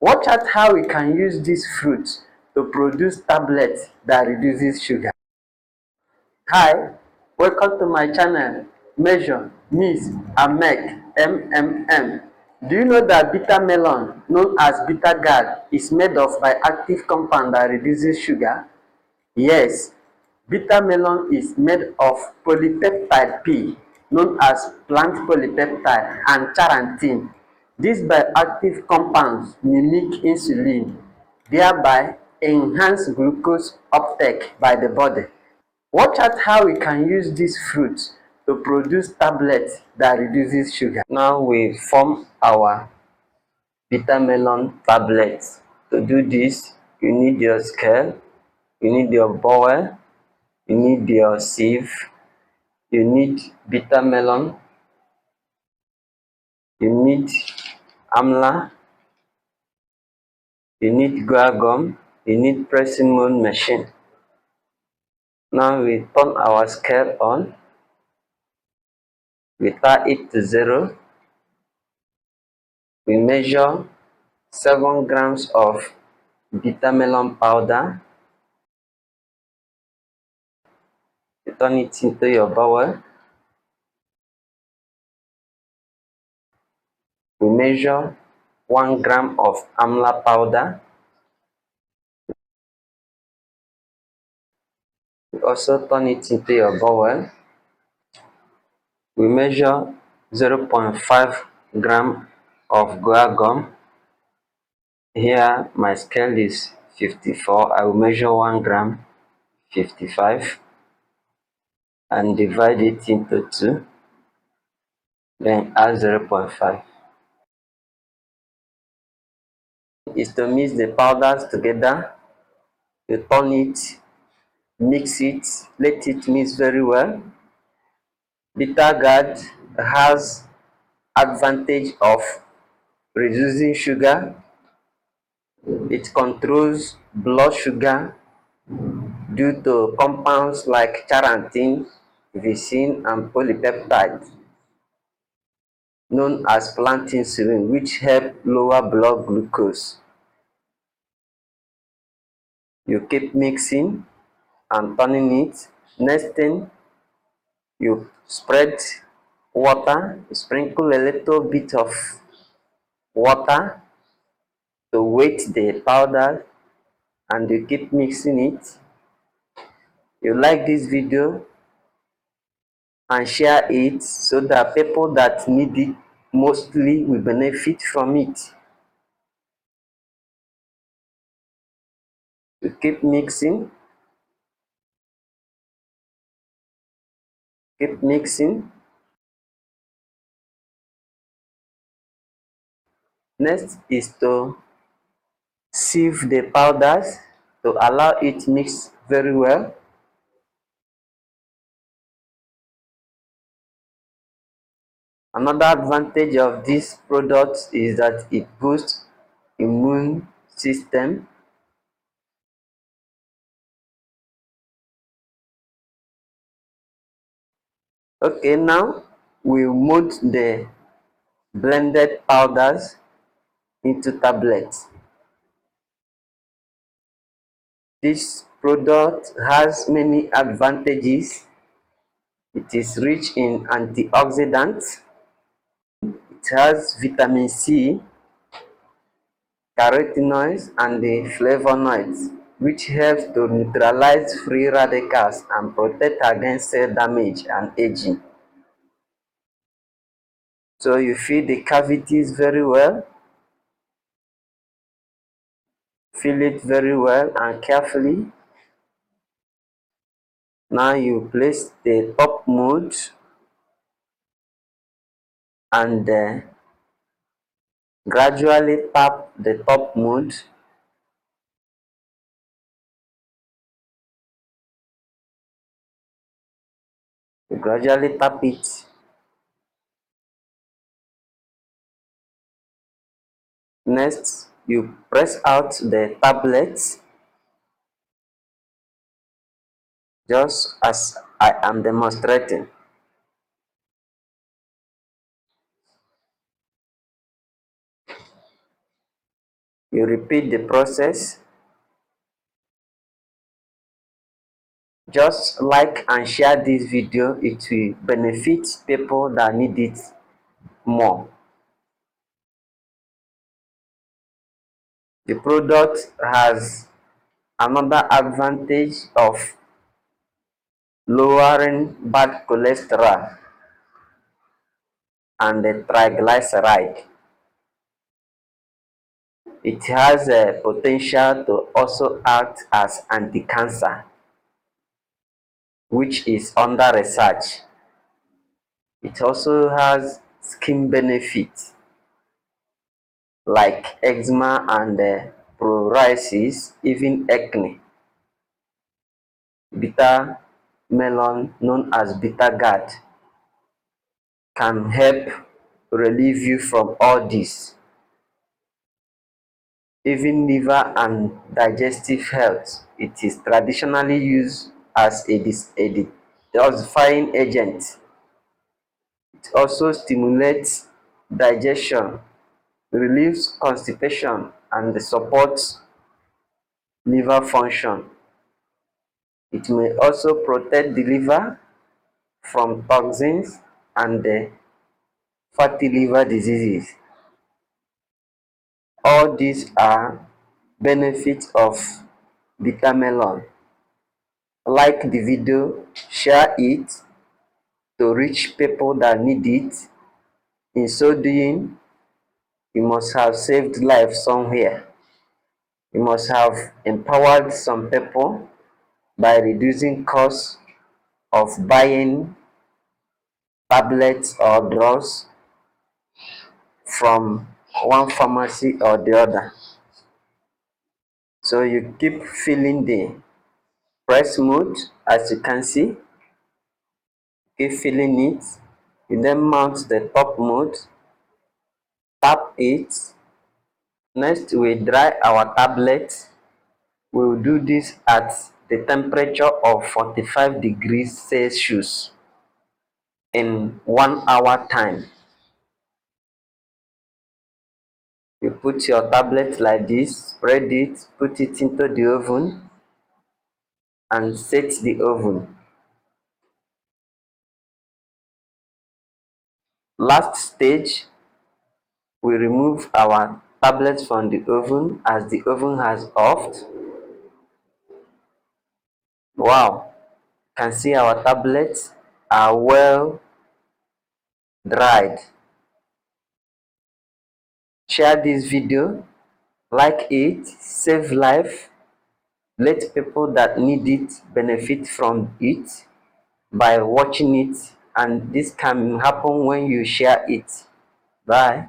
Watch out how we can use these fruits to produce tablets that reduces sugar. Hi, welcome to my channel, Measure, Miss, and Make, MMM. Do you know that bitter melon, known as bitter gourd, is made of bioactive compound that reduces sugar? Yes, bitter melon is made of polypeptide P, known as plant polypeptide, and charantin. These bioactive compounds mimic insulin, thereby enhance glucose uptake by the body. Watch out how we can use these fruits to produce tablets that reduces sugar. Now we form our bitter melon tablets. To do this, you need your scale, you need your bowl, you need your sieve, you need bitter melon, you need amla, you need guar gum, you need pressing mold machine. Now we turn our scale on, we tie it to 0, we measure 7 grams of bitter melon powder, you turn it into your bowl, we measure 1 gram of amla powder, we also turn it into your bowl, we measure 0.5 gram of guar gum. Here my scale is 54, I will measure 1 gram 55 and divide it into 2, then add 0.5. Is to mix the powders together, you turn it, mix it, let it mix very well. Bitter gourd has advantage of reducing sugar, it controls blood sugar due to compounds like charantin, vicin, and polypeptide known as plant insulin, which help lower blood glucose. You keep mixing and turning it. Next thing, you spread water, you sprinkle a little bit of water to weight the powder and you keep mixing it. You like this video and share it so that people that need it mostly will benefit from it. You keep mixing, keep mixing. Next is to sieve the powders to allow it mix very well. Another advantage of this product is that it boosts immune system. Okay, now we mold the blended powders into tablets. This product has many advantages. It is rich in antioxidants. It has vitamin C, carotenoids, and the flavonoids, which helps to neutralize free radicals and protect against cell damage and aging. So you fill the cavities very well, fill it very well and carefully. Now you place the top mold and gradually tap the top mold. You gradually tap it. Next, you press out the tablet just as I am demonstrating. You repeat the process. Just like and share this video, it will benefit people that need it more. The product has another advantage of lowering bad cholesterol and the triglyceride. It has a potential to also act as anti-cancer, which is under research. It also has skin benefits like eczema and psoriasis, even acne. Bitter melon, known as bitter gourd, can help relieve you from all this. Even liver and digestive health. It is traditionally used as a detoxifying agent. It also stimulates digestion, relieves constipation, and supports liver function. It may also protect the liver from toxins and fatty liver diseases. All these are benefits of bitter melon. Like the video, share it to reach people that need it. In so doing, you must have saved life somewhere. You must have empowered some people by reducing costs of buying tablets or drugs from one pharmacy or the other. So you keep feeling the press mode, as you can see, keep feeling it. You then mount the top mode, tap it. Next, we dry our tablet. We will do this at the temperature of 45 degrees Celsius in 1 hour time. You put your tablet like this, spread it, put it into the oven and set the oven. Last stage, we remove our tablet from the oven as the oven has offed. Wow, you can see our tablets are well dried. Share this video, like it, save life, let people that need it benefit from it by watching it, and this can happen when you share it. Bye.